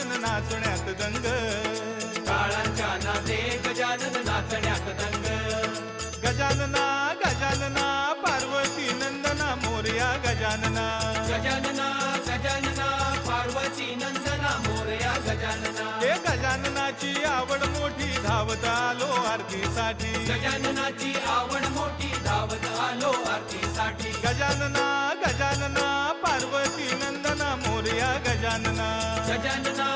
गजानन नाचण्यात दंग, काळाच्या नाते गजानन नाचण्यात दंग. गजानना गजानना पार्वती नंदना मोरया गजानना, गजानना गजानना पार्वती नंदना मोरया गजानना. हे गजाननाची आवड मोठी धावत आलो आरतीसाठी, गजाननाची आवड मोठी धावत आलो आरतीसाठी. गजानना गजानना पार्वती नंदना मोरया गजानना. गजानना